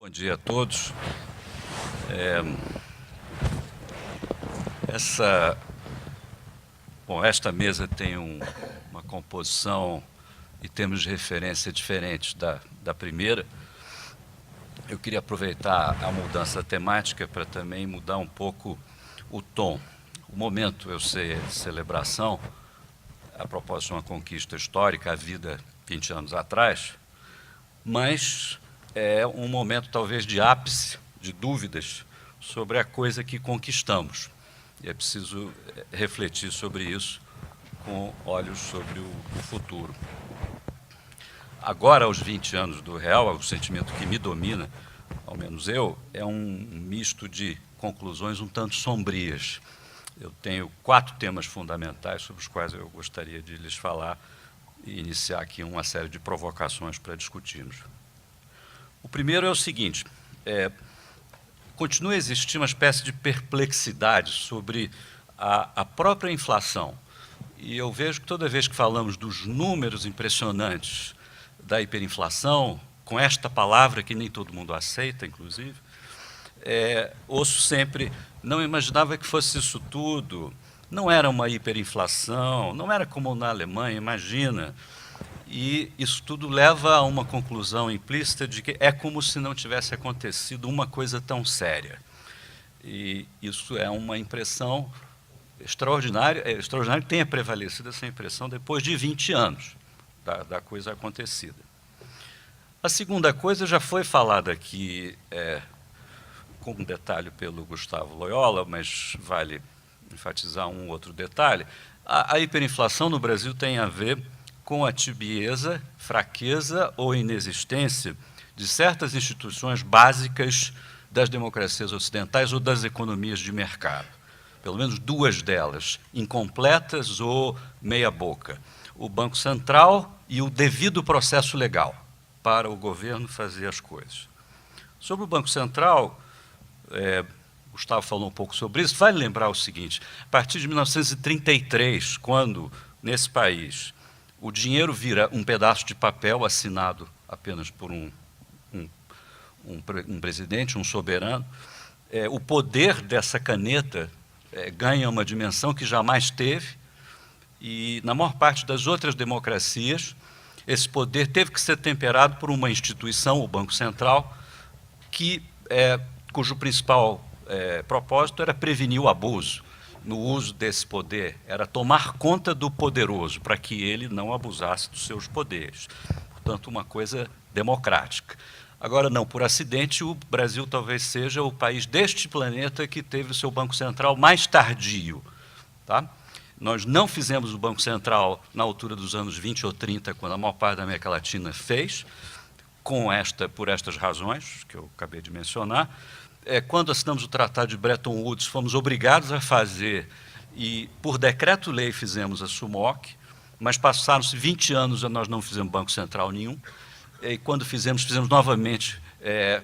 Bom dia a todos. Esta mesa tem uma composição e termos de referência diferentes da primeira. Eu queria aproveitar a mudança temática para também mudar um pouco o tom. O momento, eu sei, é de celebração, a propósito de uma conquista histórica, a vida 20 anos atrás, mas é um momento talvez de ápice, de dúvidas sobre a coisa que conquistamos. E é preciso refletir sobre isso com olhos sobre o futuro. Agora, aos 20 anos do Real, o sentimento que me domina, ao menos eu, é um misto de conclusões um tanto sombrias. Eu tenho 4 temas fundamentais sobre os quais eu gostaria de lhes falar e iniciar aqui uma série de provocações para discutirmos. O primeiro é o seguinte: continua a existir uma espécie de perplexidade sobre a própria inflação. E eu vejo que toda vez que falamos dos números impressionantes da hiperinflação, com esta palavra que nem todo mundo aceita, inclusive, ouço sempre: não imaginava que fosse isso tudo, não era uma hiperinflação, não era como na Alemanha, imagina. E isso tudo leva a uma conclusão implícita de que é como se não tivesse acontecido uma coisa tão séria. E isso é uma impressão extraordinária, extraordinário que tenha prevalecido essa impressão depois de 20 anos da coisa acontecida. A segunda coisa já foi falada aqui com um detalhe pelo Gustavo Loyola, mas vale enfatizar um outro detalhe. A hiperinflação no Brasil tem a ver com a tibieza, fraqueza ou inexistência de certas instituições básicas das democracias ocidentais ou das economias de mercado. Pelo menos 2 delas, incompletas ou meia-boca. O Banco Central e o devido processo legal para o governo fazer as coisas. Sobre o Banco Central, Gustavo falou um pouco sobre isso, vale lembrar o seguinte: a partir de 1933, quando, nesse país, o dinheiro vira um pedaço de papel assinado apenas por um presidente, um soberano, o poder dessa caneta ganha uma dimensão que jamais teve, e na maior parte das outras democracias, esse poder teve que ser temperado por uma instituição, o Banco Central, cujo principal propósito era prevenir o abuso no uso desse poder, era tomar conta do poderoso, para que ele não abusasse dos seus poderes. Portanto, uma coisa democrática. Agora, não por acidente, o Brasil talvez seja o país deste planeta que teve o seu Banco Central mais tardio. Tá? Nós não fizemos o Banco Central na altura dos anos 20 ou 30, quando a maior parte da América Latina fez, por estas razões que eu acabei de mencionar. Quando assinamos o Tratado de Bretton Woods, fomos obrigados a fazer, e por decreto-lei fizemos a SUMOC, mas passaram-se 20 anos e nós não fizemos Banco Central nenhum. E quando fizemos novamente,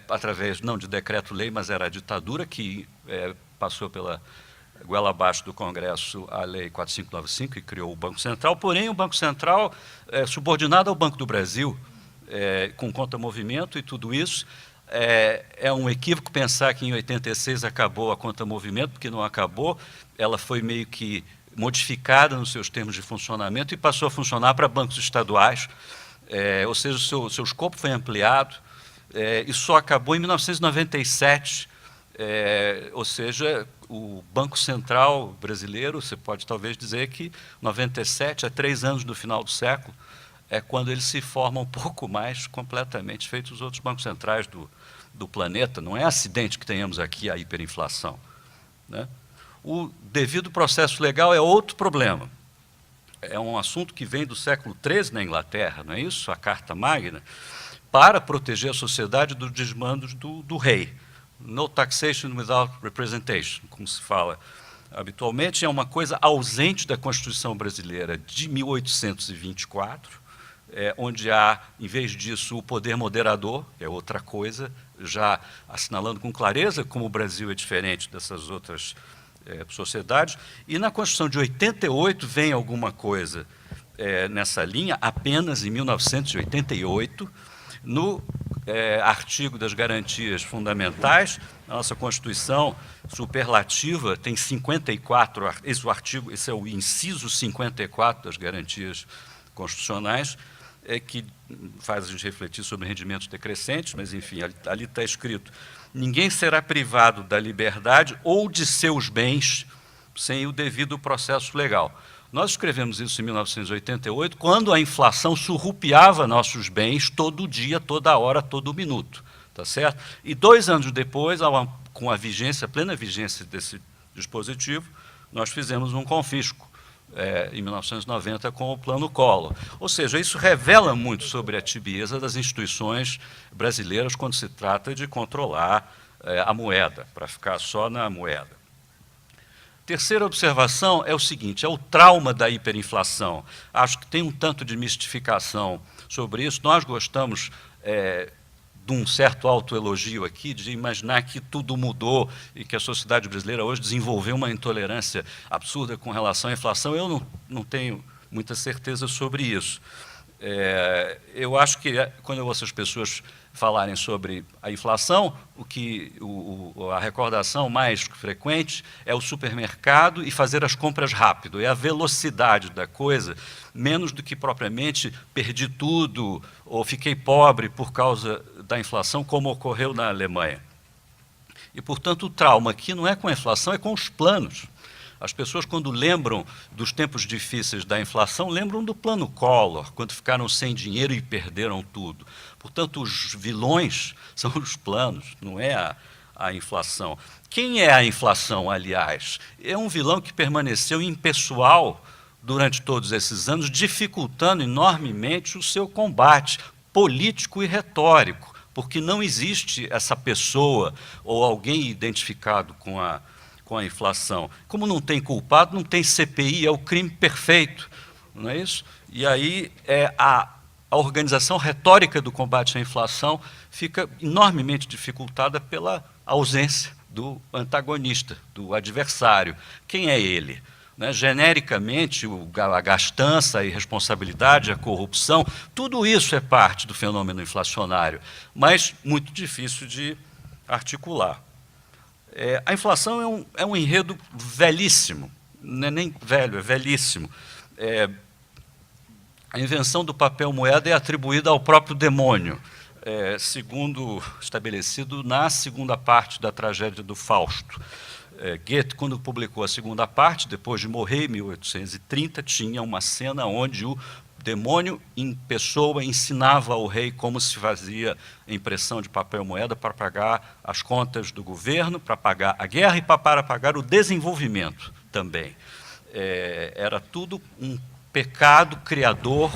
através, não de decreto-lei, mas era a ditadura que passou pela goela abaixo do Congresso a Lei 4595, que criou o Banco Central, porém o Banco Central subordinado ao Banco do Brasil, com conta-movimento e tudo isso. É um equívoco pensar que em 86 acabou a conta-movimento, porque não acabou. Ela foi meio que modificada nos seus termos de funcionamento e passou a funcionar para bancos estaduais, ou seja, o seu escopo foi ampliado, e só acabou em 1997, ou seja, o Banco Central brasileiro, você pode talvez dizer que 97, a 3 anos do final do século, é quando ele se forma um pouco mais completamente feito os outros bancos centrais do planeta. Não é acidente que tenhamos aqui a hiperinflação, né? O devido processo legal é outro problema. É um assunto que vem do século XIII na Inglaterra, não é isso? A Carta Magna, para proteger a sociedade dos desmandos do rei. No taxation without representation, como se fala habitualmente, é uma coisa ausente da Constituição brasileira de 1824, onde há, em vez disso, o poder moderador, que é outra coisa, já assinalando com clareza como o Brasil é diferente dessas outras sociedades. E na Constituição de 88 vem alguma coisa nessa linha, apenas em 1988, no artigo das garantias fundamentais. A nossa Constituição superlativa tem 54, esse é o inciso 54 das garantias constitucionais, que faz a gente refletir sobre rendimentos decrescentes, mas, enfim, ali está escrito: ninguém será privado da liberdade ou de seus bens sem o devido processo legal. Nós escrevemos isso em 1988, quando a inflação surrupiava nossos bens todo dia, toda hora, todo minuto, tá certo? E 2 anos depois, com a plena vigência desse dispositivo, nós fizemos um confisco, em 1990, com o Plano Collor. Ou seja, isso revela muito sobre a tibieza das instituições brasileiras quando se trata de controlar a moeda, para ficar só na moeda. Terceira observação é o seguinte: é o trauma da hiperinflação. Acho que tem um tanto de mistificação sobre isso. Nós gostamos de um certo autoelogio aqui, de imaginar que tudo mudou e que a sociedade brasileira hoje desenvolveu uma intolerância absurda com relação à inflação. Eu não tenho muita certeza sobre isso. Eu acho que, quando eu ouço as pessoas falarem sobre a inflação, a recordação mais frequente é o supermercado e fazer as compras rápido, é a velocidade da coisa, menos do que propriamente perdi tudo ou fiquei pobre por causa da inflação, como ocorreu na Alemanha. E, portanto, o trauma aqui não é com a inflação, é com os planos. As pessoas, quando lembram dos tempos difíceis da inflação, lembram do Plano Collor, quando ficaram sem dinheiro e perderam tudo. Portanto, os vilões são os planos, não é a inflação. Quem é a inflação, aliás? É um vilão que permaneceu impessoal durante todos esses anos, dificultando enormemente o seu combate político e retórico, porque não existe essa pessoa ou alguém identificado com a inflação. Como não tem culpado, não tem CPI, é o crime perfeito, não é isso? E aí a organização retórica do combate à inflação fica enormemente dificultada pela ausência do antagonista, do adversário. Quem é ele? Genericamente, a gastança, a irresponsabilidade, a corrupção, tudo isso é parte do fenômeno inflacionário, mas muito difícil de articular. A inflação é um enredo velhíssimo, não é nem velho, é velhíssimo. A invenção do papel moeda é atribuída ao próprio demônio, segundo estabelecido na segunda parte da tragédia do Fausto. Goethe, quando publicou a segunda parte, depois de morrer em 1830, tinha uma cena onde o demônio em pessoa ensinava ao rei como se fazia impressão de papel moeda para pagar as contas do governo, para pagar a guerra e para pagar o desenvolvimento também. Era tudo um pecado criador,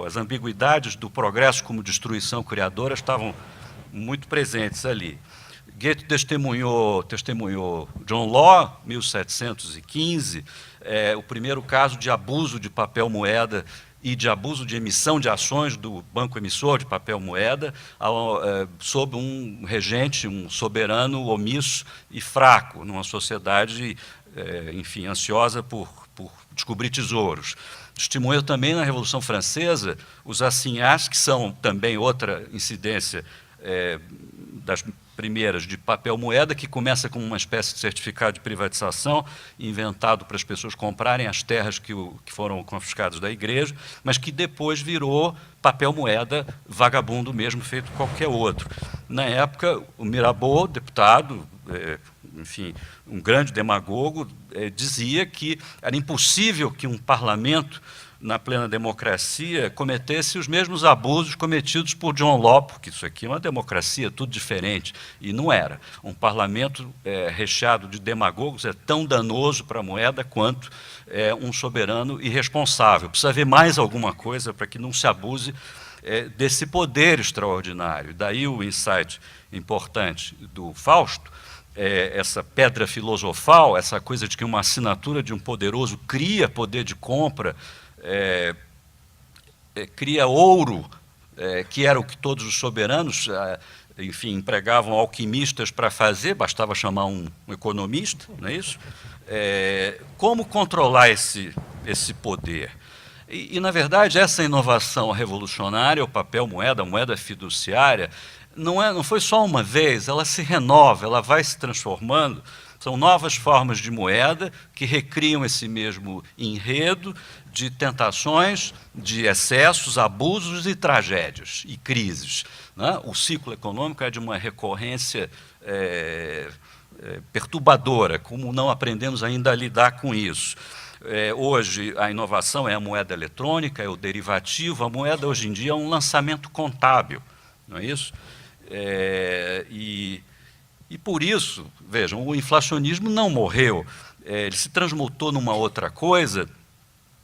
as ambiguidades do progresso como destruição criadora estavam muito presentes ali. Goethe testemunhou John Law, 1715, o primeiro caso de abuso de papel moeda e de abuso de emissão de ações do banco emissor de papel moeda sob um regente, um soberano omisso e fraco, numa sociedade, enfim, ansiosa por descobrir tesouros. Testemunhou também na Revolução Francesa os assignats, que são também outra incidência das primeiras de papel moeda, que começa com uma espécie de certificado de privatização inventado para as pessoas comprarem as terras que foram confiscadas da igreja, mas que depois virou papel moeda vagabundo mesmo, feito qualquer outro. Na época, o Mirabeau, deputado, enfim, um grande demagogo, dizia que era impossível que um parlamento, na plena democracia, cometesse os mesmos abusos cometidos por John Law, porque isso aqui é uma democracia, tudo diferente, e não era. Um parlamento recheado de demagogos é tão danoso para a moeda quanto um soberano irresponsável. Precisa haver mais alguma coisa para que não se abuse desse poder extraordinário. Daí o insight importante do Fausto, essa pedra filosofal, essa coisa de que uma assinatura de um poderoso cria poder de compra, cria ouro, que era o que todos os soberanos, enfim, empregavam alquimistas para fazer, bastava chamar um economista, não é isso? Como controlar esse poder? Na verdade, essa inovação revolucionária, o papel moeda, a moeda fiduciária, não foi só uma vez, ela se renova, ela vai se transformando. São novas formas de moeda que recriam esse mesmo enredo de tentações, de excessos, abusos e tragédias e crises, né? O ciclo econômico é de uma recorrência perturbadora, como não aprendemos ainda a lidar com isso. Hoje, a inovação é a moeda eletrônica, é o derivativo. A moeda, hoje em dia, é um lançamento contábil, não é isso? E por isso, vejam, o inflacionismo não morreu, ele se transmutou numa outra coisa,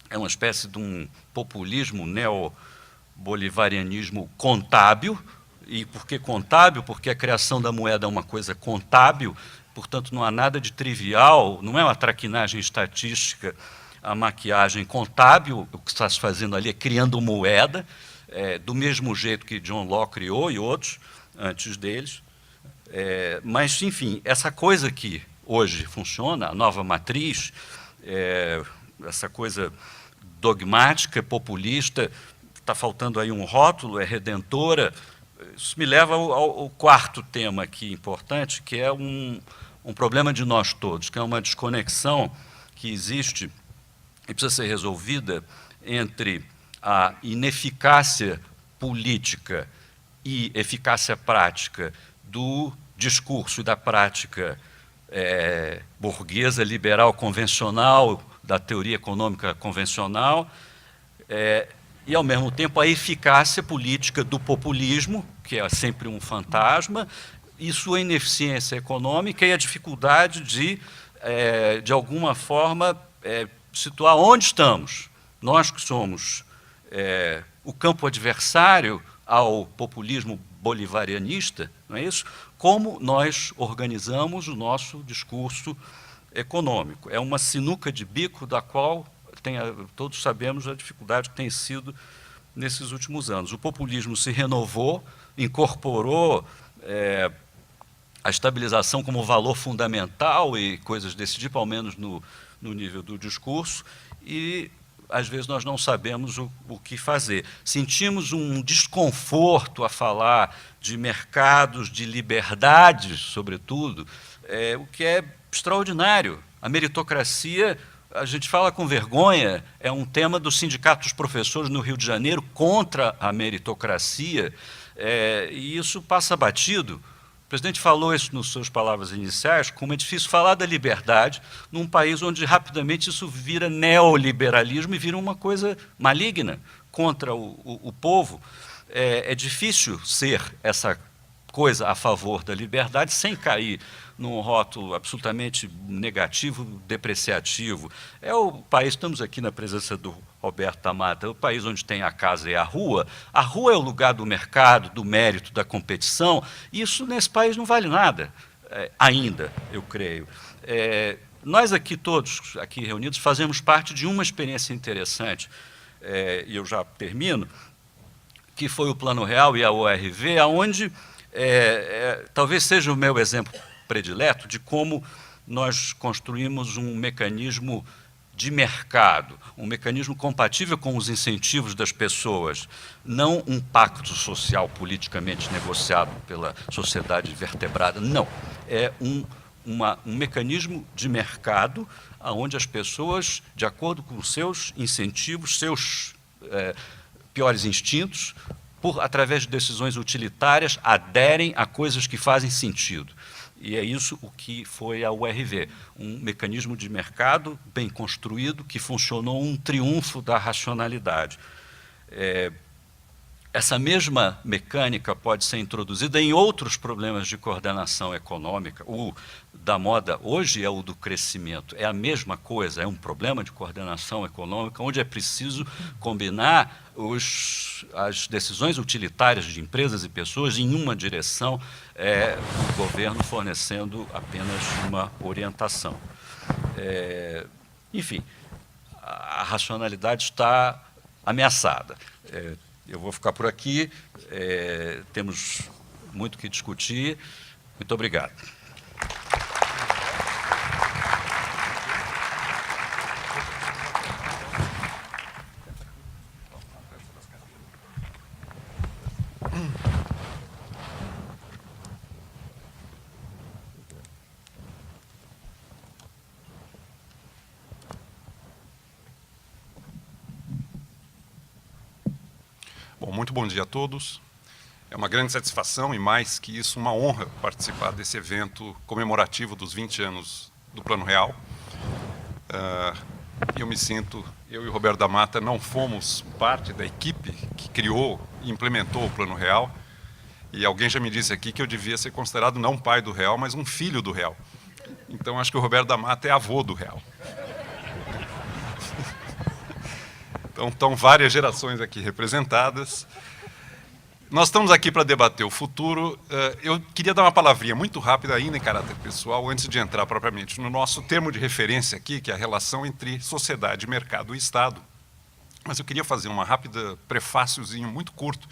é uma espécie de um populismo neobolivarianismo contábil. E por que contábil? Porque a criação da moeda é uma coisa contábil, portanto, não há nada de trivial, não é uma traquinagem estatística, a maquiagem contábil. O que está se fazendo ali é criando moeda, do mesmo jeito que John Locke criou e outros antes deles. Mas, enfim, essa coisa que hoje funciona, a nova matriz, essa coisa dogmática, populista, está faltando aí um rótulo, é redentora. Isso me leva ao quarto tema aqui importante, que é um problema de nós todos, que é uma desconexão que existe e precisa ser resolvida entre a ineficácia política e eficácia prática do discurso e da prática burguesa, liberal, convencional, da teoria econômica convencional, e, ao mesmo tempo, a eficácia política do populismo, que é sempre um fantasma, e sua ineficiência econômica e a dificuldade de alguma forma, situar onde estamos. Nós que somos o campo adversário ao populismo bolivarianista, não é isso? Como nós organizamos o nosso discurso econômico. É uma sinuca de bico da qual todos sabemos a dificuldade que tem sido nesses últimos anos. O populismo se renovou, incorporou a estabilização como valor fundamental e coisas desse tipo, ao menos no nível do discurso, e às vezes nós não sabemos o que fazer. Sentimos um desconforto a falar de mercados, de liberdades, sobretudo, o que é extraordinário. A meritocracia, a gente fala com vergonha, é um tema do Sindicato dos Professores no Rio de Janeiro contra a meritocracia, e isso passa batido. O presidente falou isso nas suas palavras iniciais, como é difícil falar da liberdade num país onde rapidamente isso vira neoliberalismo e vira uma coisa maligna contra o povo. É difícil ser essa coisa a favor da liberdade sem cair num rótulo absolutamente negativo, depreciativo. É o país, estamos aqui na presença do Roberto Amata, é o país onde tem a casa e a rua. A rua é o lugar do mercado, do mérito, da competição. Isso nesse país não vale nada, ainda, eu creio. Nós aqui todos, aqui reunidos, fazemos parte de uma experiência interessante, e eu já termino, que foi o Plano Real e a URV, onde talvez seja o meu exemplo predileto de como nós construímos um mecanismo de mercado, um mecanismo compatível com os incentivos das pessoas, não um pacto social politicamente negociado pela sociedade vertebrada, não. É um mecanismo de mercado onde as pessoas, de acordo com seus incentivos, seus piores instintos, através de decisões utilitárias, aderem a coisas que fazem sentido. E é isso o que foi a URV, um mecanismo de mercado bem construído, que funcionou um triunfo da racionalidade. Essa mesma mecânica pode ser introduzida em outros problemas de coordenação econômica. O da moda hoje é o do crescimento. É a mesma coisa, é um problema de coordenação econômica, onde é preciso combinar as decisões utilitárias de empresas e pessoas em uma direção, o governo fornecendo apenas uma orientação. Enfim, a racionalidade está ameaçada. Eu vou ficar por aqui, temos muito que discutir. Muito obrigado. muito bom dia a todos. É uma grande satisfação e, mais que isso, uma honra participar desse evento comemorativo dos 20 anos do Plano Real. Eu me sinto, eu e o Roberto da Mata não fomos parte da equipe que criou e implementou o Plano Real. E alguém já me disse aqui que eu devia ser considerado não pai do Real, mas um filho do Real. Então, acho que o Roberto da Mata é avô do Real. Então, estão várias gerações aqui representadas. Nós estamos aqui para debater o futuro. Eu queria dar uma palavrinha muito rápida ainda em caráter pessoal, antes de entrar propriamente no nosso termo de referência aqui, que é a relação entre sociedade, mercado e Estado. Mas eu queria fazer uma rápida prefáciozinho muito curto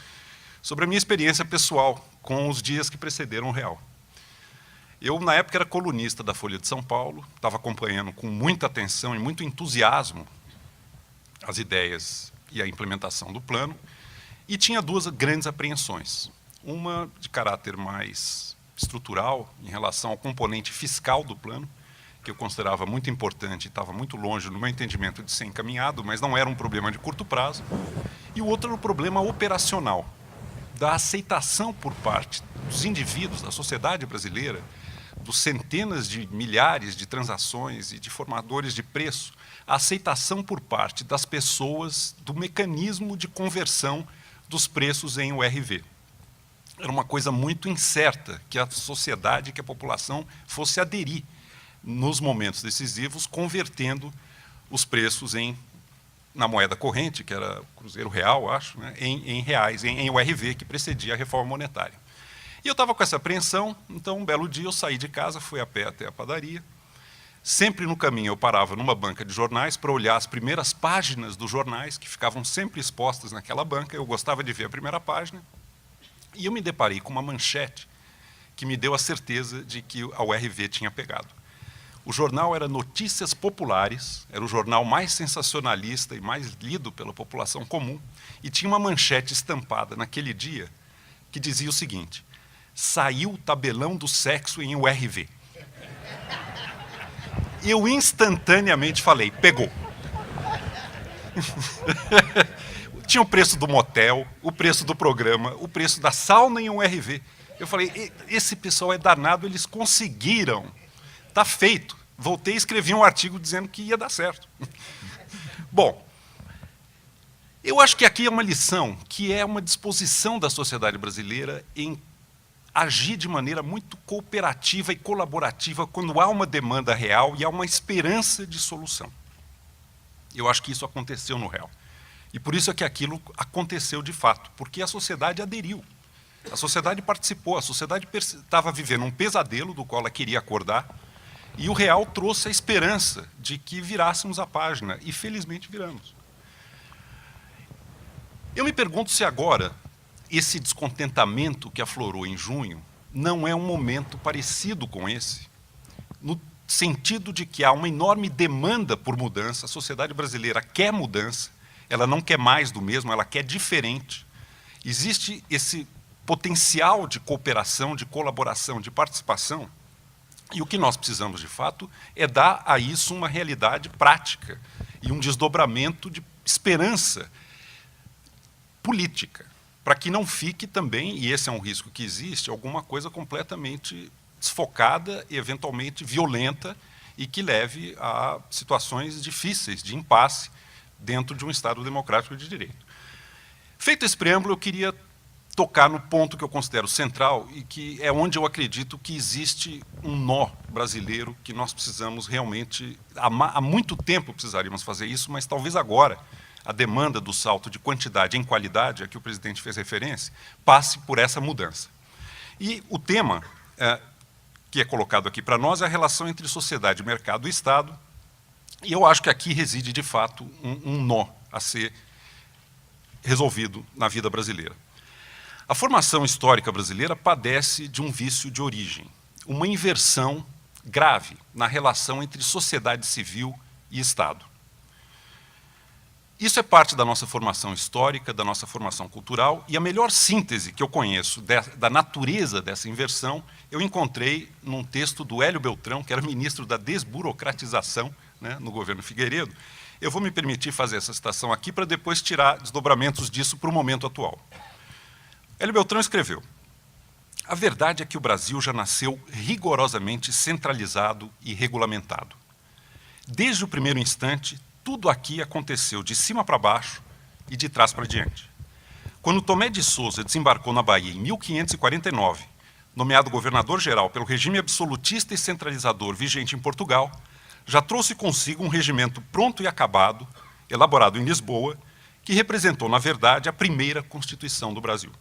sobre a minha experiência pessoal com os dias que precederam o Real. Eu, na época, era colunista da Folha de São Paulo, estava acompanhando com muita atenção e muito entusiasmo as ideias e a implementação do plano, e tinha duas grandes apreensões. Uma de caráter mais estrutural, em relação ao componente fiscal do plano, que eu considerava muito importante e estava muito longe, no meu entendimento, de ser encaminhado, mas não era um problema de curto prazo. E o outro era o problema operacional, da aceitação por parte dos indivíduos, da sociedade brasileira, dos centenas de milhares de transações e de formadores de preço, a aceitação por parte das pessoas do mecanismo de conversão dos preços em URV. Era uma coisa muito incerta que a sociedade, que a população fosse aderir nos momentos decisivos, convertendo os preços na moeda corrente, que era Cruzeiro Real, acho, né, em reais, em URV, que precedia a reforma monetária. E eu estava com essa apreensão, então um belo dia eu saí de casa, fui a pé até a padaria. Sempre no caminho eu parava numa banca de jornais para olhar as primeiras páginas dos jornais, que ficavam sempre expostas naquela banca. Eu gostava de ver a primeira página. E eu me deparei com uma manchete que me deu a certeza de que a URV tinha pegado. O jornal era Notícias Populares, era o jornal mais sensacionalista e mais lido pela população comum, e tinha uma manchete estampada naquele dia que dizia o seguinte: saiu o tabelão do sexo em URV. Eu instantaneamente falei, pegou. Tinha o preço do motel, o preço do programa, o preço da sauna em URV. Eu falei, esse pessoal é danado, eles conseguiram. Está feito. Voltei e escrevi um artigo dizendo que ia dar certo. Bom, eu acho que aqui é uma lição, que é uma disposição da sociedade brasileira em agir de maneira muito cooperativa e colaborativa quando há uma demanda real e há uma esperança de solução. Eu acho que isso aconteceu no Real. E por isso é que aquilo aconteceu de fato, porque a sociedade aderiu. A sociedade participou, a sociedade estava vivendo um pesadelo do qual ela queria acordar, e o Real trouxe a esperança de que virássemos a página, e felizmente viramos. Eu me pergunto se agora esse descontentamento que aflorou em junho não é um momento parecido com esse, no sentido de que há uma enorme demanda por mudança, a sociedade brasileira quer mudança, ela não quer mais do mesmo, ela quer diferente. Existe esse potencial de cooperação, de colaboração, de participação, e o que nós precisamos, de fato, é dar a isso uma realidade prática e um desdobramento de esperança política, para que não fique também, e esse é um risco que existe, alguma coisa completamente desfocada e eventualmente violenta e que leve a situações difíceis de impasse dentro de um Estado democrático de direito. Feito esse preâmbulo, eu queria tocar no ponto que eu considero central e que é onde eu acredito que existe um nó brasileiro que nós precisamos realmente, há muito tempo precisaríamos fazer isso, mas talvez agora a demanda do salto de quantidade em qualidade, a que o presidente fez referência, passe por essa mudança. E o tema que é colocado aqui para nós é a relação entre sociedade, mercado e Estado, e eu acho que aqui reside, de fato, um nó a ser resolvido na vida brasileira. A formação histórica brasileira padece de um vício de origem, uma inversão grave na relação entre sociedade civil e Estado. Isso é parte da nossa formação histórica, da nossa formação cultural, e a melhor síntese que eu conheço da natureza dessa inversão, eu encontrei num texto do Hélio Beltrão, que era ministro da desburocratização, né, no governo Figueiredo. Eu vou me permitir fazer essa citação aqui para depois tirar desdobramentos disso para o momento atual. Hélio Beltrão escreveu: a verdade é que o Brasil já nasceu rigorosamente centralizado e regulamentado. Desde o primeiro instante, tudo aqui aconteceu de cima para baixo e de trás para diante. Quando Tomé de Souza desembarcou na Bahia em 1549, nomeado governador-geral pelo regime absolutista e centralizador vigente em Portugal, já trouxe consigo um regimento pronto e acabado, elaborado em Lisboa, que representou, na verdade, a primeira Constituição do Brasil.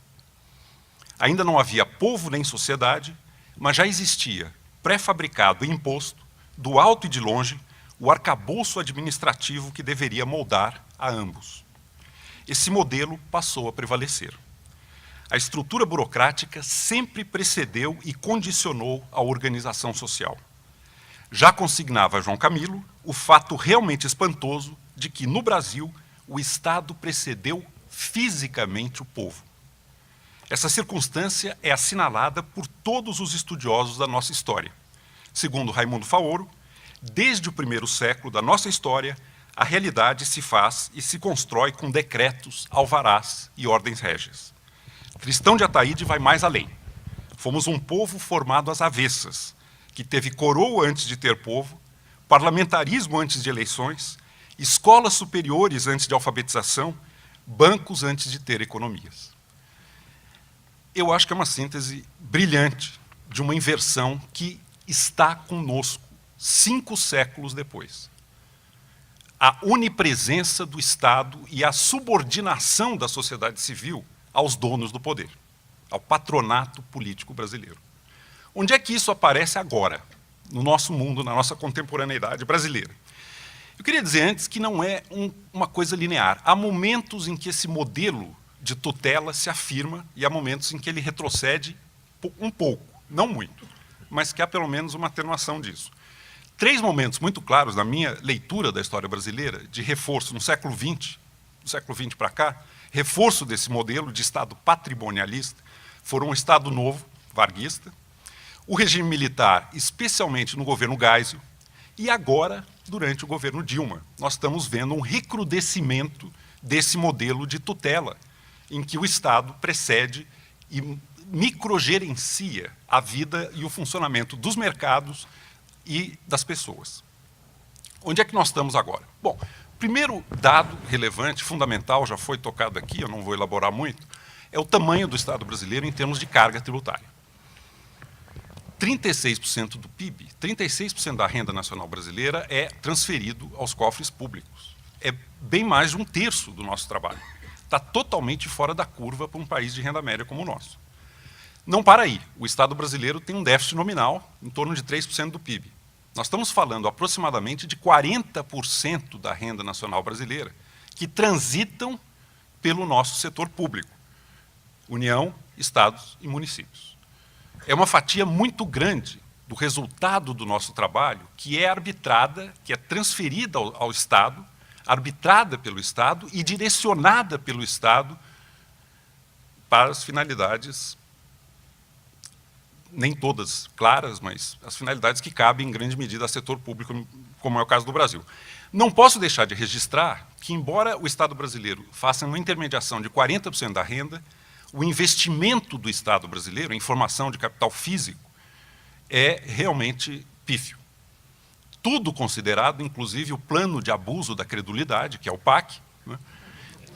Ainda não havia povo nem sociedade, mas já existia, pré-fabricado e imposto, do alto e de longe, o arcabouço administrativo que deveria moldar a ambos. Esse modelo passou a prevalecer. A estrutura burocrática sempre precedeu e condicionou a organização social. Já consignava João Camilo o fato realmente espantoso de que, no Brasil, o Estado precedeu fisicamente o povo. Essa circunstância é assinalada por todos os estudiosos da nossa história. Segundo Raimundo Faoro, desde o primeiro século da nossa história, a realidade se faz e se constrói com decretos, alvarás e ordens régias. Tristão de Ataíde vai mais além. Fomos um povo formado às avessas, que teve coroa antes de ter povo, parlamentarismo antes de eleições, escolas superiores antes de alfabetização, bancos antes de ter economias. Eu acho que é uma síntese brilhante de uma inversão que está conosco 5 séculos depois. A onipresença do Estado e a subordinação da sociedade civil aos donos do poder, ao patronato político brasileiro. Onde é que isso aparece agora, no nosso mundo, na nossa contemporaneidade brasileira? Eu queria dizer antes que não é uma coisa linear. Há momentos em que esse modelo de tutela se afirma e há momentos em que ele retrocede um pouco, não muito, mas que há pelo menos uma atenuação disso. 3 momentos muito claros na minha leitura da história brasileira de reforço no século XX, do século XX para cá, reforço desse modelo de Estado patrimonialista, foram o Estado Novo, varguista, o regime militar, especialmente no governo Geisel, e agora, durante o governo Dilma. Nós estamos vendo um recrudescimento desse modelo de tutela, em que o Estado precede e microgerencia a vida e o funcionamento dos mercados e das pessoas. Onde é que nós estamos agora? Bom, primeiro dado relevante, fundamental, já foi tocado aqui, eu não vou elaborar muito, é o tamanho do Estado brasileiro em termos de carga tributária. 36% do PIB, 36% da renda nacional brasileira é transferido aos cofres públicos. É bem mais de 1/3 do nosso trabalho. Está totalmente fora da curva para um país de renda média como o nosso. Não para aí. O Estado brasileiro tem um déficit nominal em torno de 3% do PIB. Nós estamos falando aproximadamente de 40% da renda nacional brasileira que transitam pelo nosso setor público. União, estados e municípios. É uma fatia muito grande do resultado do nosso trabalho que é arbitrada, que é transferida ao Estado, arbitrada pelo Estado e direcionada pelo Estado para as finalidades, nem todas claras, mas as finalidades que cabem em grande medida ao setor público, como é o caso do Brasil. Não posso deixar de registrar que, embora o Estado brasileiro faça uma intermediação de 40% da renda, o investimento do Estado brasileiro em formação de capital físico é realmente pífio. Tudo considerado, inclusive o plano de abuso da credulidade, que é o PAC, né?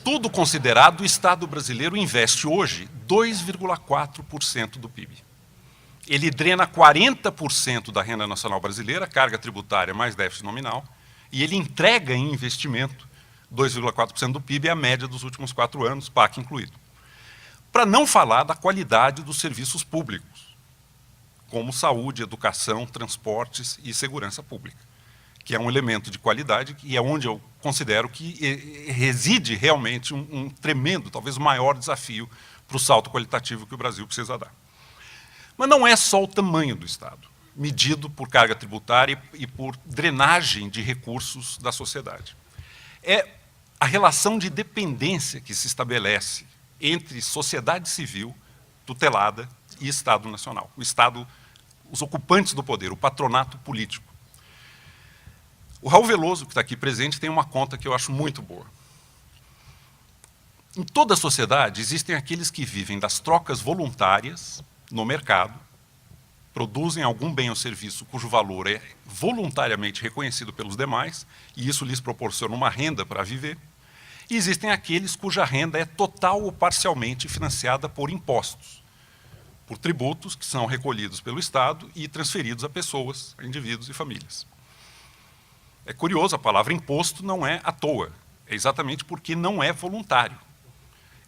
Tudo considerado, o Estado brasileiro investe hoje 2,4% do PIB. Ele drena 40% da renda nacional brasileira, carga tributária mais déficit nominal, e ele entrega em investimento 2,4% do PIB, é a média dos últimos 4 anos, PAC incluído. Para não falar da qualidade dos serviços públicos, como saúde, educação, transportes e segurança pública, que é um elemento de qualidade e é onde eu considero que reside realmente um tremendo, talvez o maior desafio para o salto qualitativo que o Brasil precisa dar. Mas não é só o tamanho do Estado, medido por carga tributária e por drenagem de recursos da sociedade. É a relação de dependência que se estabelece entre sociedade civil tutelada e Estado nacional. O Estado, os ocupantes do poder, o patronato político. O Raul Veloso, que está aqui presente, tem uma conta que eu acho muito boa. Em toda a sociedade, existem aqueles que vivem das trocas voluntárias no mercado, produzem algum bem ou serviço cujo valor é voluntariamente reconhecido pelos demais, e isso lhes proporciona uma renda para viver. E existem aqueles cuja renda é total ou parcialmente financiada por impostos, por tributos que são recolhidos pelo Estado e transferidos a pessoas, a indivíduos e famílias. É curioso, a palavra imposto não é à toa, é exatamente porque não é voluntário.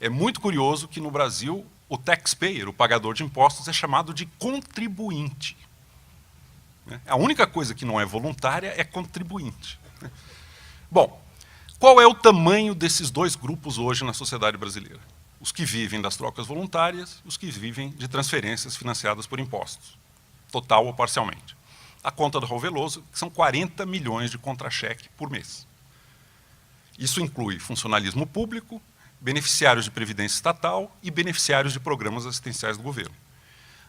É muito curioso que no Brasil o taxpayer, o pagador de impostos, é chamado de contribuinte. A única coisa que não é voluntária é contribuinte. Bom, qual é o tamanho desses dois grupos hoje na sociedade brasileira? Os que vivem das trocas voluntárias e os que vivem de transferências financiadas por impostos, total ou parcialmente. A conta do Raul Veloso, que são 40 milhões de contra-cheque por mês. Isso inclui funcionalismo público, beneficiários de previdência estatal e beneficiários de programas assistenciais do governo.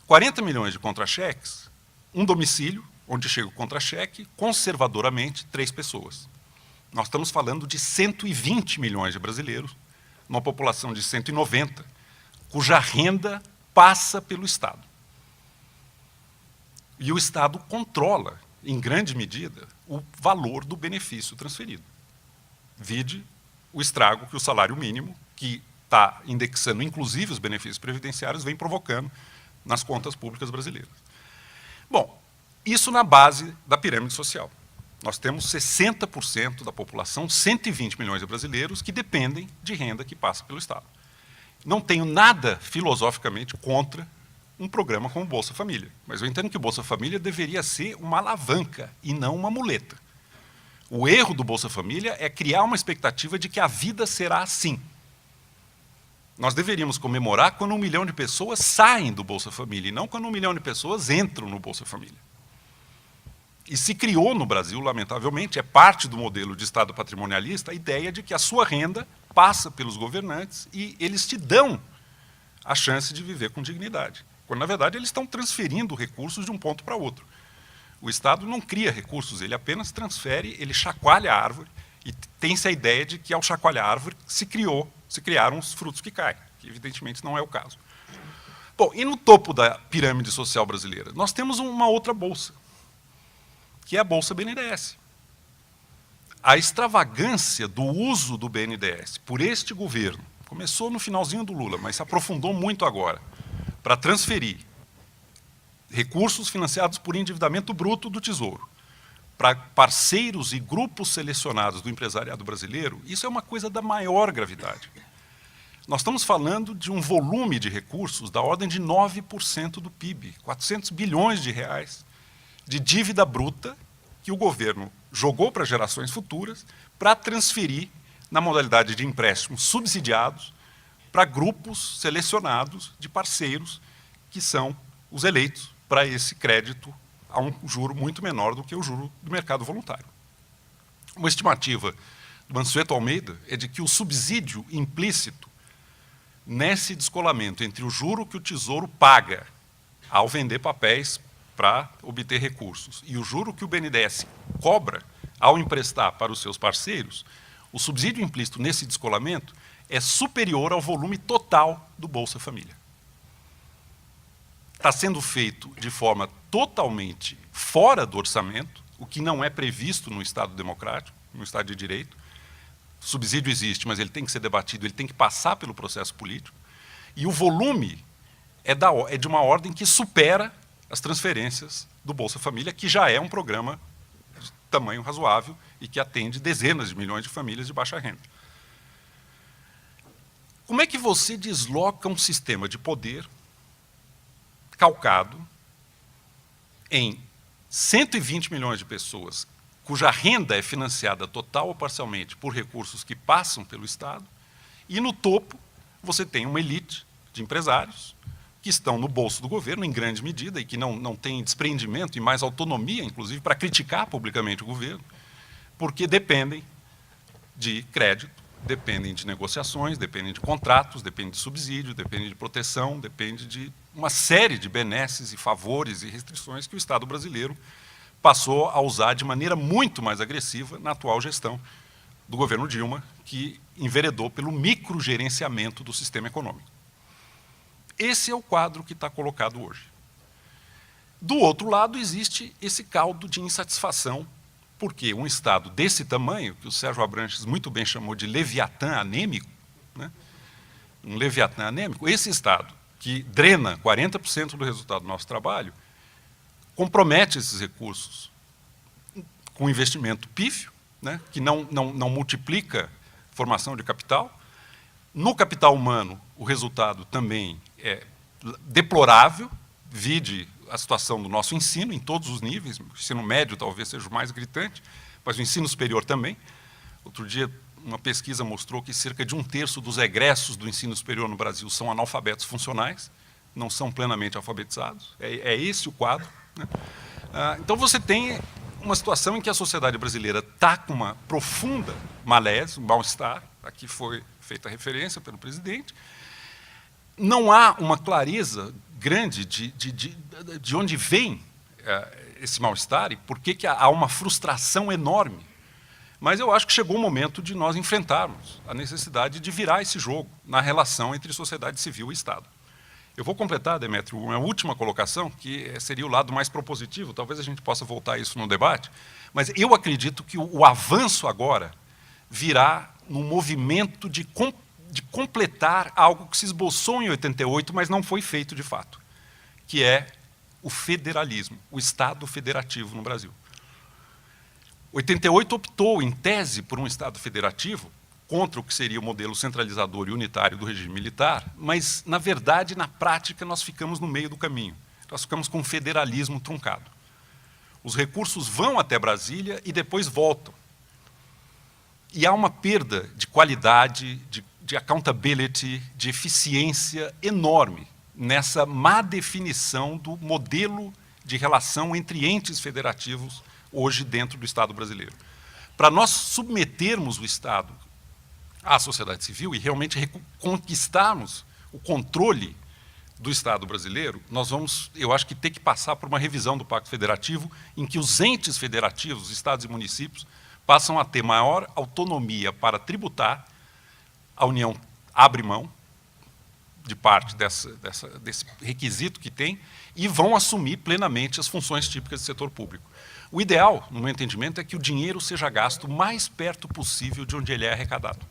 40 milhões de contra-cheques, um domicílio, onde chega o contra-cheque, conservadoramente, 3 pessoas. Nós estamos falando de 120 milhões de brasileiros, numa população de 190, cuja renda passa pelo Estado. E o Estado controla, em grande medida, o valor do benefício transferido. Vide o estrago que o salário mínimo, que está indexando inclusive os benefícios previdenciários, vem provocando nas contas públicas brasileiras. Bom, isso na base da pirâmide social. Nós temos 60% da população, 120 milhões de brasileiros, que dependem de renda que passa pelo Estado. Não tenho nada filosoficamente contra um programa como o Bolsa Família, mas eu entendo que o Bolsa Família deveria ser uma alavanca e não uma muleta. O erro do Bolsa Família é criar uma expectativa de que a vida será assim. Nós deveríamos comemorar quando 1 milhão de pessoas saem do Bolsa Família, e não quando 1 milhão de pessoas entram no Bolsa Família. E se criou no Brasil, lamentavelmente, é parte do modelo de Estado patrimonialista, a ideia de que a sua renda passa pelos governantes e eles te dão a chance de viver com dignidade. Quando, na verdade, eles estão transferindo recursos de um ponto para outro. O Estado não cria recursos, ele apenas transfere, ele chacoalha a árvore, e tem-se a ideia de que, ao chacoalhar a árvore, se criaram os frutos que caem, que evidentemente não é o caso. Bom, e no topo da pirâmide social brasileira, nós temos uma outra bolsa, que é a Bolsa BNDES. A extravagância do uso do BNDES por este governo, começou no finalzinho do Lula, mas se aprofundou muito agora, para transferir recursos financiados por endividamento bruto do Tesouro para parceiros e grupos selecionados do empresariado brasileiro, isso é uma coisa da maior gravidade. Nós estamos falando de um volume de recursos da ordem de 9% do PIB, 400 bilhões de reais de dívida bruta que o governo jogou para gerações futuras para transferir na modalidade de empréstimos subsidiados para grupos selecionados de parceiros que são os eleitos para esse crédito a um juro muito menor do que o juro do mercado voluntário. Uma estimativa do Mansueto Almeida é de que o subsídio implícito nesse descolamento entre o juro que o Tesouro paga ao vender papéis para obter recursos e o juro que o BNDES cobra ao emprestar para os seus parceiros, o subsídio implícito nesse descolamento é superior ao volume total do Bolsa Família. Está sendo feito de forma totalmente fora do orçamento, o que não é previsto no Estado democrático, no Estado de Direito. O subsídio existe, mas ele tem que ser debatido, ele tem que passar pelo processo político. E o volume é de uma ordem que supera as transferências do Bolsa Família, que já é um programa de tamanho razoável e que atende dezenas de milhões de famílias de baixa renda. Como é que você desloca um sistema de poder calcado em 120 milhões de pessoas, cuja renda é financiada total ou parcialmente por recursos que passam pelo Estado, e no topo você tem uma elite de empresários que estão no bolso do governo, em grande medida, e que não têm desprendimento e mais autonomia, inclusive, para criticar publicamente o governo, porque dependem de crédito, dependem de negociações, dependem de contratos, dependem de subsídio, dependem de proteção, dependem de uma série de benesses e favores e restrições que o Estado brasileiro passou a usar de maneira muito mais agressiva na atual gestão do governo Dilma, que enveredou pelo microgerenciamento do sistema econômico. Esse é o quadro que está colocado hoje. Do outro lado, existe esse caldo de insatisfação, porque um Estado desse tamanho, que o Sérgio Abranches muito bem chamou de leviatã anêmico, né? Um leviatã anêmico, esse Estado, que drena 40% do resultado do nosso trabalho, compromete esses recursos com investimento pífio, né? Que não multiplica formação de capital. No capital humano, o resultado também é deplorável, vide a situação do nosso ensino em todos os níveis, o ensino médio talvez seja o mais gritante, mas o ensino superior também. Outro dia, uma pesquisa mostrou que cerca de 1/3 dos egressos do ensino superior no Brasil são analfabetos funcionais, não são plenamente alfabetizados. É esse o quadro, né? Então você tem uma situação em que a sociedade brasileira está com uma profunda malese, um mal-estar, aqui foi feita a referência pelo presidente. Não há uma clareza grande de onde vem esse mal-estar e por que há uma frustração enorme. Mas eu acho que chegou o momento de nós enfrentarmos a necessidade de virar esse jogo na relação entre sociedade civil e Estado. Eu vou completar, Demetrio, uma última colocação, que seria o lado mais propositivo, talvez a gente possa voltar a isso no debate, mas eu acredito que o avanço agora virá num movimento de completar algo que se esboçou em 88, mas não foi feito de fato, que é o federalismo, o Estado federativo no Brasil. 88 optou, em tese, por um Estado federativo, contra o que seria o modelo centralizador e unitário do regime militar, mas, na verdade, na prática, nós ficamos no meio do caminho. Nós ficamos com um federalismo truncado. Os recursos vão até Brasília e depois voltam. E há uma perda de qualidade, de accountability, de eficiência enorme nessa má definição do modelo de relação entre entes federativos hoje dentro do Estado brasileiro. Para nós submetermos o Estado à sociedade civil e realmente conquistarmos o controle do Estado brasileiro, nós vamos, eu acho que, ter que passar por uma revisão do Pacto Federativo em que os entes federativos, estados e municípios, passam a ter maior autonomia para tributar. A União abre mão de parte desse requisito que tem e vão assumir plenamente as funções típicas do setor público. O ideal, no meu entendimento, é que o dinheiro seja gasto o mais perto possível de onde ele é arrecadado.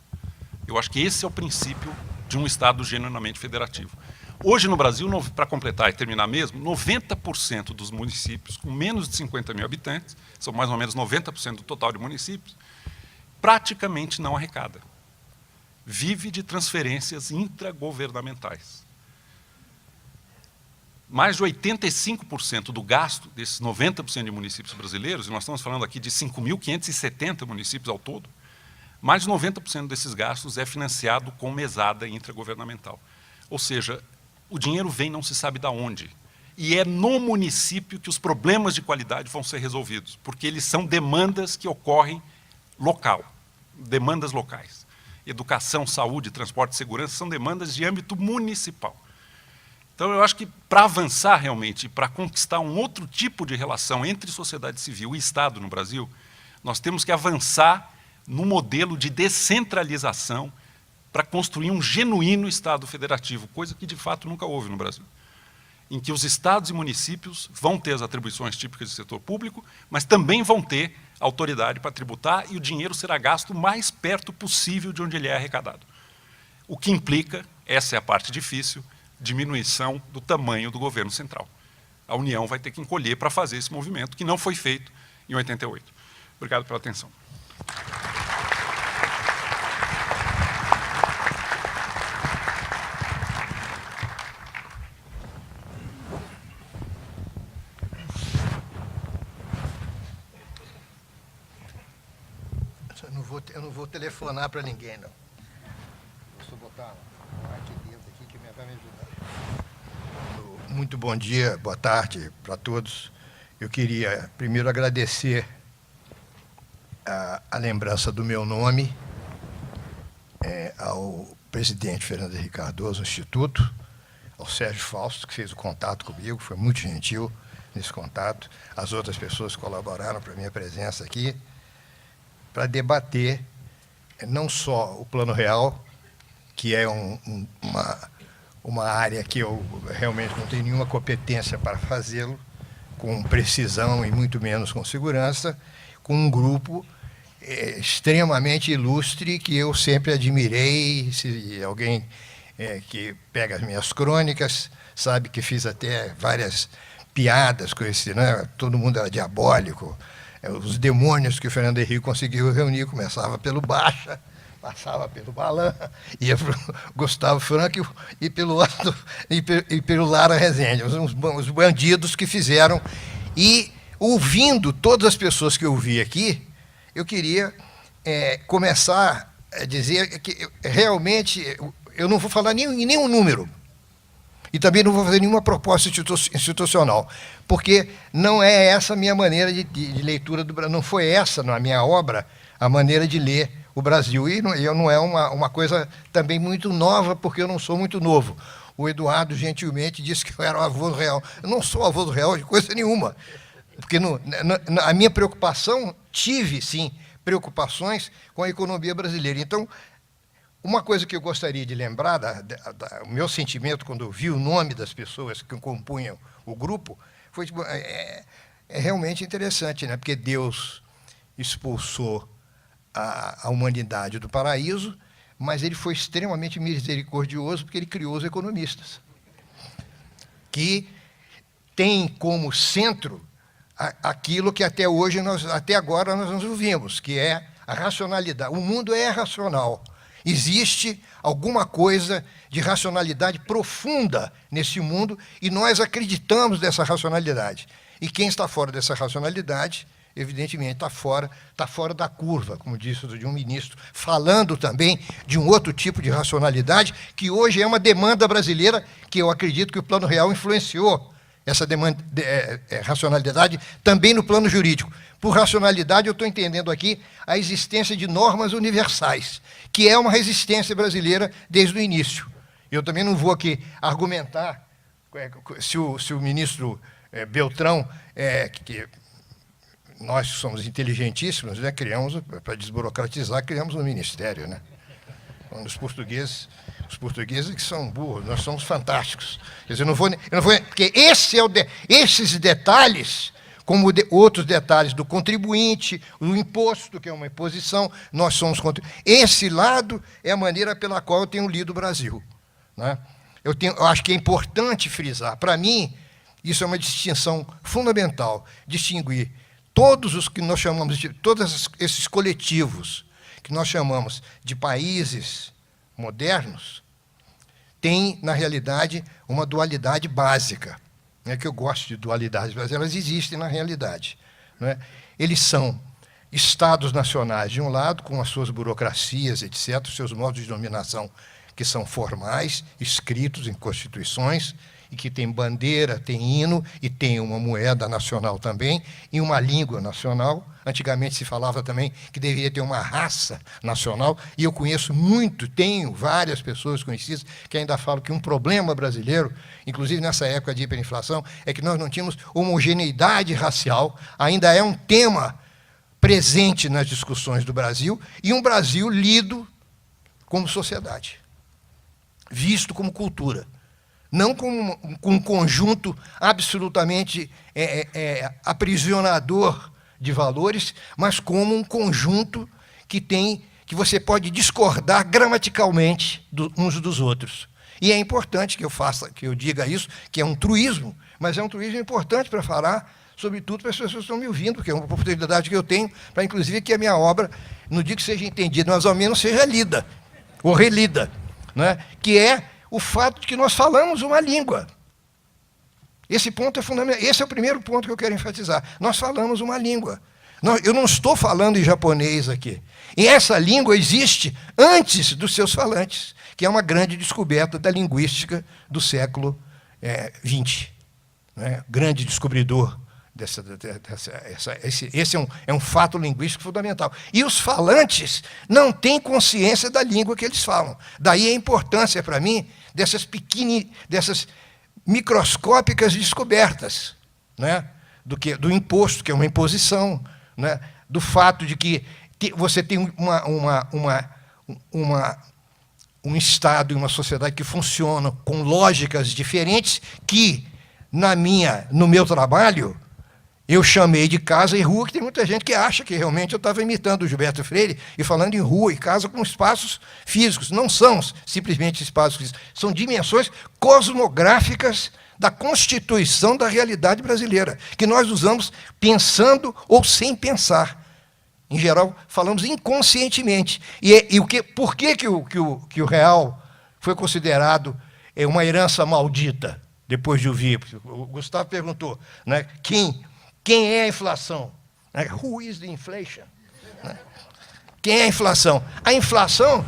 Eu acho que esse é o princípio de um Estado genuinamente federativo. Hoje, no Brasil, para completar e terminar mesmo, 90% dos municípios com menos de 50 mil habitantes, são mais ou menos 90% do total de municípios, praticamente não arrecada. Vive de transferências intragovernamentais. Mais de 85% do gasto desses 90% de municípios brasileiros, e nós estamos falando aqui de 5.570 municípios ao todo, mais de 90% desses gastos é financiado com mesada intragovernamental. Ou seja, o dinheiro vem não se sabe de onde. E é no município que os problemas de qualidade vão ser resolvidos, porque eles são demandas que ocorrem local, demandas locais. Educação, saúde, transporte e segurança são demandas de âmbito municipal. Então, eu acho que, para avançar realmente, para conquistar um outro tipo de relação entre sociedade civil e Estado no Brasil, nós temos que avançar no modelo de descentralização para construir um genuíno Estado federativo, coisa que, de fato, nunca houve no Brasil, em que os estados e municípios vão ter as atribuições típicas do setor público, mas também vão ter autoridade para tributar e o dinheiro será gasto o mais perto possível de onde ele é arrecadado. O que implica, essa é a parte difícil, diminuição do tamanho do governo central. A União vai ter que encolher para fazer esse movimento, que não foi feito em 88. Obrigado pela atenção. Eu não vou telefonar para ninguém, não. Vou só botar uma parte dentro aqui que vai me ajudar. Muito bom dia, boa tarde para todos. Eu queria primeiro agradecer a lembrança do meu nome ao presidente Fernando Henrique Cardoso, do Instituto, ao Sérgio Fausto, que fez o contato comigo, foi muito gentil, nesse contato, as outras pessoas que colaboraram para a minha presença aqui, para debater não só o Plano Real, que é uma área que eu realmente não tenho nenhuma competência para fazê-lo, com precisão e muito menos com segurança, com um grupo extremamente ilustre que eu sempre admirei. Se alguém que pega as minhas crônicas sabe que fiz até várias piadas com esse, né? Todo mundo era diabólico. Os demônios que o Fernando Henrique conseguiu reunir começava pelo Baixa, passava pelo Balan, ia para o Gustavo Franco e pelo Lara Rezende, os bandidos que fizeram. E, ouvindo todas as pessoas que eu vi aqui, eu queria começar a dizer que realmente eu não vou falar em nenhum número, e também não vou fazer nenhuma proposta institucional, porque não é essa a minha maneira de leitura do Brasil, não foi essa, na minha obra, a maneira de ler o Brasil. E não é uma coisa também muito nova, porque eu não sou muito novo. O Eduardo gentilmente disse que eu era o avô real. Eu não sou avô real de coisa nenhuma, porque a minha preocupação, tive, sim, preocupações com a economia brasileira. Então, uma coisa que eu gostaria de lembrar, o meu sentimento quando eu vi o nome das pessoas que compunham o grupo, foi tipo, realmente interessante, né? Porque Deus expulsou a humanidade do paraíso, mas ele foi extremamente misericordioso porque ele criou os economistas, que tem como centro aquilo que até agora nós não vimos, que é a racionalidade. O mundo é racional. Existe alguma coisa de racionalidade profunda nesse mundo e nós acreditamos dessa racionalidade. E quem está fora dessa racionalidade, evidentemente, está fora da curva, como disse de um ministro, falando também de um outro tipo de racionalidade, que hoje é uma demanda brasileira, que eu acredito que o Plano Real influenciou essa racionalidade também no plano jurídico. Por racionalidade, eu estou entendendo aqui a existência de normas universais, que é uma resistência brasileira desde o início. Eu também não vou aqui argumentar se o ministro Beltrão, que nós somos inteligentíssimos, né, criamos, para desburocratizar, criamos um ministério, né? Os portugueses que são burros, nós somos fantásticos. Quer dizer, eu não vou porque esses detalhes, como outros detalhes do contribuinte, o imposto, que é uma imposição, nós somos contribuintes. Esse lado é a maneira pela qual eu tenho lido o Brasil, né? Eu acho que é importante frisar. Para mim, isso é uma distinção fundamental, distinguir todos os que nós chamamos de, todos esses coletivos que nós chamamos de países modernos, tem, na realidade, uma dualidade básica. Não é que eu gosto de dualidades, mas elas existem na realidade, não é? Eles são estados nacionais, de um lado, com as suas burocracias, etc., os seus modos de dominação, que são formais, escritos em constituições, e que tem bandeira, tem hino, e tem uma moeda nacional também, e uma língua nacional. Antigamente se falava também que deveria ter uma raça nacional, e eu conheço tenho várias pessoas conhecidas que ainda falam que um problema brasileiro, inclusive nessa época de hiperinflação, é que nós não tínhamos homogeneidade racial, ainda é um tema presente nas discussões do Brasil, e um Brasil lido como sociedade, visto como cultura. Não com um conjunto absolutamente aprisionador de valores, mas como um conjunto que você pode discordar gramaticalmente uns dos outros. E é importante que eu diga isso, que é um truísmo, mas é um truísmo importante para falar, sobretudo para as pessoas que estão me ouvindo, porque é uma oportunidade que eu tenho para, inclusive, que a minha obra, não digo que seja entendida, mas ao menos seja lida, ou relida, né? Que é o fato de que nós falamos uma língua. Esse ponto é fundamental. Esse é o primeiro ponto que eu quero enfatizar. Nós falamos uma língua. Eu não estou falando em japonês aqui. E essa língua existe antes dos seus falantes, que é uma grande descoberta da linguística do século XX. Né? Grande descobridor. Esse é um fato linguístico fundamental. E os falantes não têm consciência da língua que eles falam. Daí a importância, para mim, dessas microscópicas descobertas, né, do imposto, que é uma imposição, né, do fato de que você tem um Estado e uma sociedade que funcionam com lógicas diferentes que, no meu trabalho, eu chamei de casa e rua, que tem muita gente que acha que realmente eu estava imitando o Gilberto Freire e falando em rua e casa com espaços físicos. Não são simplesmente espaços físicos, são dimensões cosmográficas da constituição da realidade brasileira, que nós usamos pensando ou sem pensar. Em geral, falamos inconscientemente. Por que o real foi considerado uma herança maldita, depois de ouvir? O Gustavo perguntou, né, quem é a inflação? Who is the inflation? Quem é a inflação? A inflação,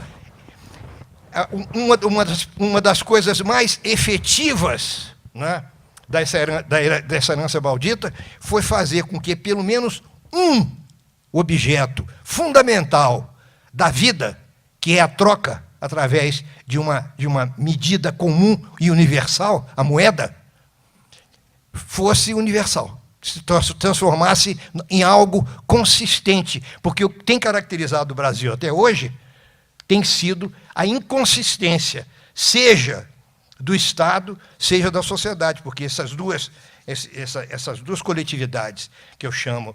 uma das coisas mais efetivas, né, dessa herança maldita, foi fazer com que pelo menos um objeto fundamental da vida, que é a troca através de uma medida comum e universal, a moeda, fosse universal, se transformasse em algo consistente, porque o que tem caracterizado o Brasil até hoje tem sido a inconsistência, seja do Estado, seja da sociedade, porque essas duas coletividades que eu chamo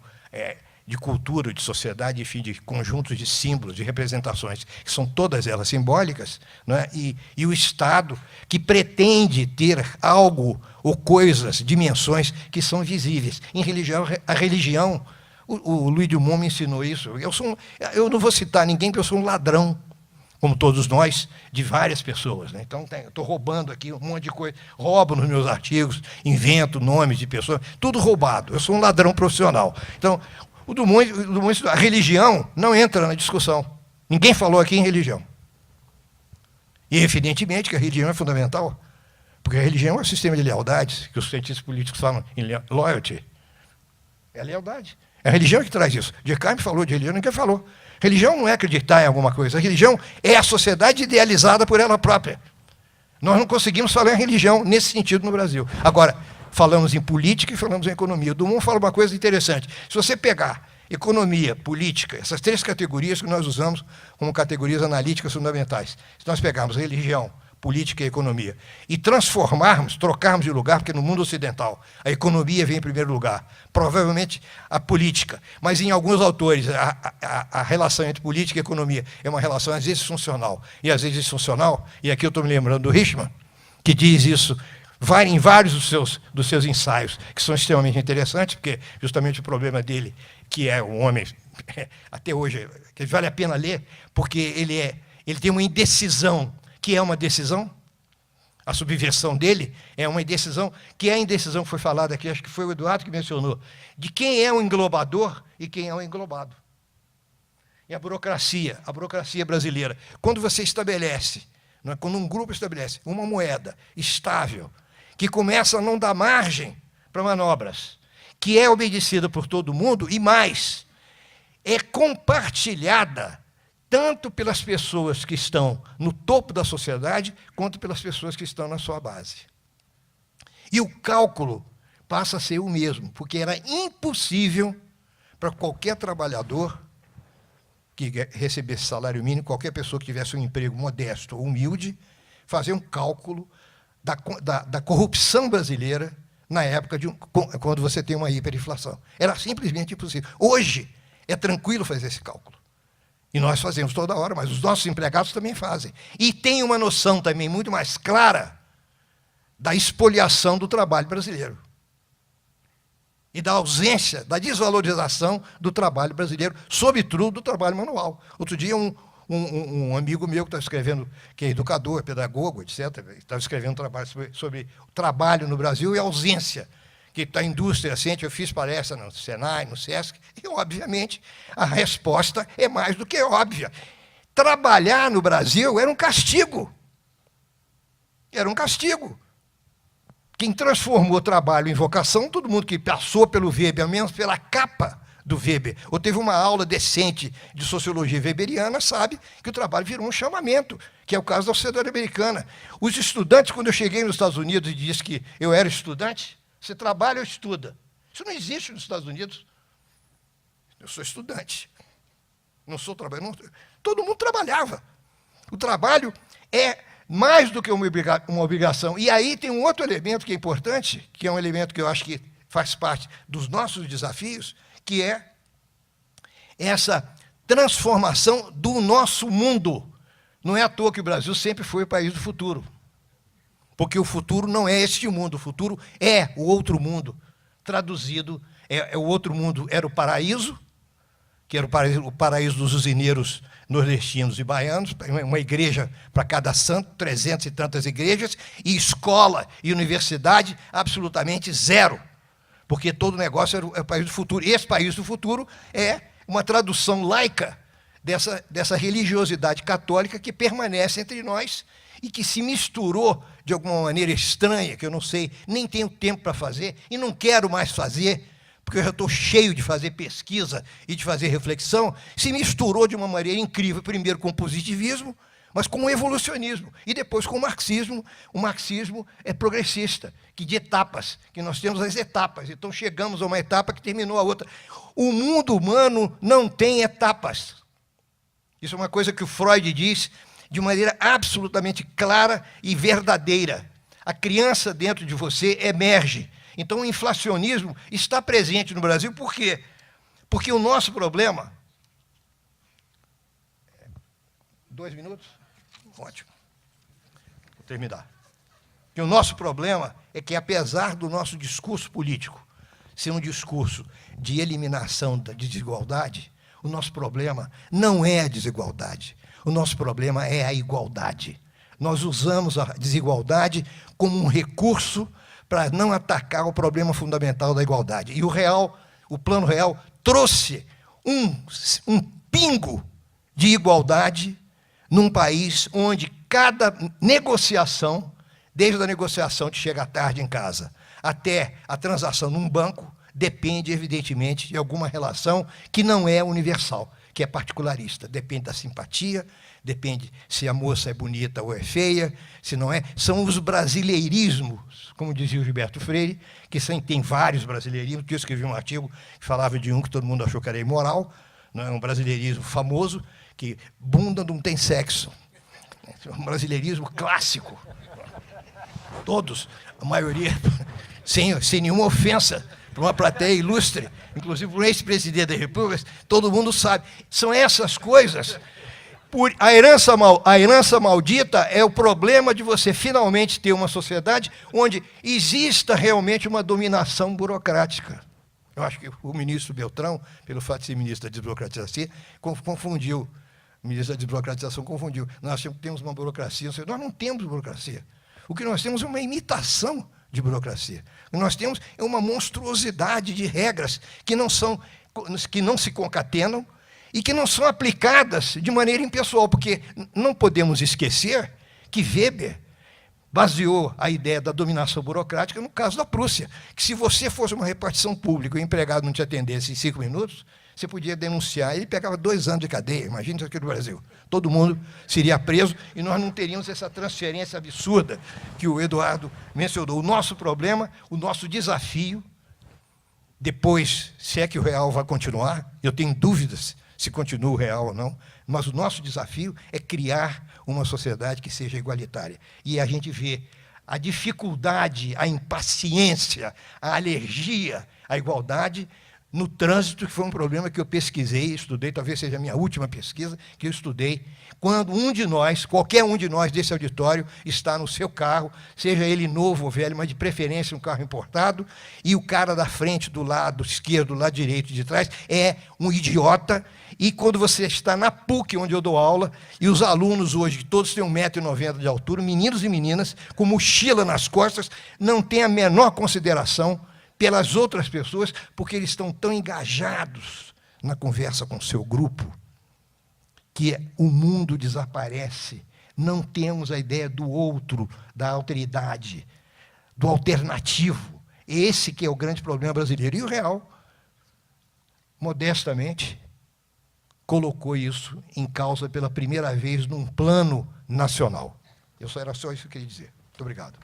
de cultura, de sociedade, enfim, de conjuntos de símbolos, de representações, que são todas elas simbólicas, né? E o Estado, que pretende ter algo ou coisas, dimensões que são visíveis. Em religião, a religião, o Louis Dumont me ensinou isso. Eu não vou citar ninguém, porque eu sou um ladrão, como todos nós, de várias pessoas, né? Então, estou roubando aqui um monte de coisa, roubo nos meus artigos, invento nomes de pessoas, tudo roubado. Eu sou um ladrão profissional. Então, o Dumont, a religião não entra na discussão. Ninguém falou aqui em religião. E, evidentemente, que a religião é fundamental, porque a religião é um sistema de lealdades, que os cientistas políticos falam em loyalty. É a lealdade. É a religião que traz isso. Durkheim falou de religião, ninguém falou. Religião não é acreditar em alguma coisa. A religião é a sociedade idealizada por ela própria. Nós não conseguimos falar em religião nesse sentido no Brasil. Agora, falamos em política e falamos em economia. O Dumont fala uma coisa interessante. Se você pegar economia, política, essas três categorias que nós usamos como categorias analíticas fundamentais, se nós pegarmos religião, política e economia, e trocarmos de lugar, porque no mundo ocidental a economia vem em primeiro lugar, provavelmente a política, mas em alguns autores a relação entre política e economia é uma relação às vezes funcional, e às vezes disfuncional, e aqui eu estou me lembrando do Richman, que diz isso em vários dos seus ensaios, que são extremamente interessantes, porque justamente o problema dele, que é um homem, até hoje, que vale a pena ler, porque ele tem uma indecisão, que é uma decisão, a subversão dele é uma indecisão, que é a indecisão que foi falada aqui, acho que foi o Eduardo que mencionou, de quem é o englobador e quem é o englobado. E a burocracia brasileira, quando você estabelece, quando um grupo estabelece uma moeda estável, que começa a não dar margem para manobras, que é obedecida por todo mundo, e mais, é compartilhada tanto pelas pessoas que estão no topo da sociedade, quanto pelas pessoas que estão na sua base. E o cálculo passa a ser o mesmo, porque era impossível para qualquer trabalhador que recebesse salário mínimo, qualquer pessoa que tivesse um emprego modesto ou humilde, fazer um cálculo da corrupção brasileira na época quando você tem uma hiperinflação. Era simplesmente impossível. Hoje, é tranquilo fazer esse cálculo. E nós fazemos toda hora, mas os nossos empregados também fazem. E tem uma noção também muito mais clara da expoliação do trabalho brasileiro. E da ausência, da desvalorização do trabalho brasileiro, sobretudo do trabalho manual. Outro dia, um amigo meu que está escrevendo, que é educador, pedagogo, etc., estava escrevendo um trabalho sobre o trabalho no Brasil e a ausência que a indústria sente. Eu fiz palestra no Senai, no Sesc, e, obviamente, a resposta é mais do que óbvia. Trabalhar no Brasil era um castigo. Era um castigo. Quem transformou o trabalho em vocação, todo mundo que passou pelo Weber, ao menos pela capa do Weber, ou teve uma aula decente de sociologia weberiana, sabe que o trabalho virou um chamamento, que é o caso da sociedade americana. Os estudantes, quando eu cheguei nos Estados Unidos e disse que eu era estudante, você trabalha ou estuda? Isso não existe nos Estados Unidos. Eu sou estudante, não sou trabalhador. Todo mundo trabalhava. O trabalho é mais do que uma obrigação. E aí tem um outro elemento que é importante, que é um elemento que eu acho que faz parte dos nossos desafios, que é essa transformação do nosso mundo. Não é à toa que o Brasil sempre foi o país do futuro. Porque o futuro não é este mundo, o futuro é o outro mundo. Traduzido, o outro mundo era o paraíso, que era o paraíso dos usineiros nordestinos e baianos, uma igreja para cada santo, 300 e tantas igrejas, e escola e universidade absolutamente zero, porque todo negócio era o país do futuro. E esse país do futuro é uma tradução laica dessa religiosidade católica que permanece entre nós e que se misturou de alguma maneira estranha, que eu não sei, nem tenho tempo para fazer e não quero mais fazer, porque eu já estou cheio de fazer pesquisa e de fazer reflexão, se misturou de uma maneira incrível, primeiro com o positivismo, mas com o evolucionismo, e depois com o marxismo. O marxismo é progressista, que de etapas, que nós temos as etapas, então chegamos a uma etapa que terminou a outra. O mundo humano não tem etapas. Isso é uma coisa que o Freud diz de maneira absolutamente clara e verdadeira. A criança dentro de você emerge. Então, o inflacionismo está presente no Brasil. Por quê? Porque o nosso problema... 2 minutos? Ótimo. Vou terminar. Porque o nosso problema é que, apesar do nosso discurso político ser um discurso de eliminação da desigualdade, o nosso problema não é a desigualdade. O nosso problema é a igualdade. Nós usamos a desigualdade como um recurso para não atacar o problema fundamental da igualdade. E o Plano Real, trouxe um pingo de igualdade num país onde cada negociação, desde a negociação de chegar tarde em casa até a transação num banco, depende, evidentemente, de alguma relação que não é universal, que é particularista. Depende da simpatia, depende se a moça é bonita ou é feia, se não é. São os brasileirismos, como dizia o Gilberto Freire, que tem vários brasileirismos, que eu escrevi um artigo que falava de um que todo mundo achou que era imoral, não é um brasileirismo famoso, que bunda não tem sexo. É um brasileirismo clássico. Todos, a maioria, sem nenhuma ofensa para uma plateia ilustre, inclusive para o ex-presidente da República, todo mundo sabe. São essas coisas. A herança maldita é o problema de você finalmente ter uma sociedade onde exista realmente uma dominação burocrática. Eu acho que o ministro Beltrão, pelo fato de ser ministro da desburocratização, confundiu. O ministro da desburocratização confundiu. Nós temos uma burocracia. Nós não temos burocracia. O que nós temos é uma imitação de burocracia. O que nós temos é uma monstruosidade de regras que não se concatenam e que não são aplicadas de maneira impessoal, porque não podemos esquecer que Weber baseou a ideia da dominação burocrática no caso da Prússia, que se você fosse uma repartição pública e o empregado não te atendesse em 5 minutos, você podia denunciar, ele pegava 2 anos de cadeia. Imagina isso aqui no Brasil. Todo mundo seria preso e nós não teríamos essa transferência absurda que o Eduardo mencionou. O nosso problema, o nosso desafio, depois, se é que o real vai continuar, eu tenho dúvidas se continua o real ou não, mas o nosso desafio é criar uma sociedade que seja igualitária. E a gente vê a dificuldade, a impaciência, a alergia à igualdade no trânsito, que foi um problema que eu pesquisei, estudei, talvez seja a minha última pesquisa, que eu estudei, quando qualquer um de nós desse auditório está no seu carro, seja ele novo ou velho, mas de preferência um carro importado, e o cara da frente, do lado esquerdo, do lado direito, de trás, é um idiota. E quando você está na PUC, onde eu dou aula, e os alunos hoje, que todos têm 1,90 m de altura, meninos e meninas, com mochila nas costas, não têm a menor consideração pelas outras pessoas, porque eles estão tão engajados na conversa com o seu grupo, que o mundo desaparece. Não temos a ideia do outro, da alteridade, do alternativo. Esse que é o grande problema brasileiro. E o Real, modestamente, colocou isso em causa pela primeira vez num plano nacional. Era só isso que eu queria dizer. Muito obrigado.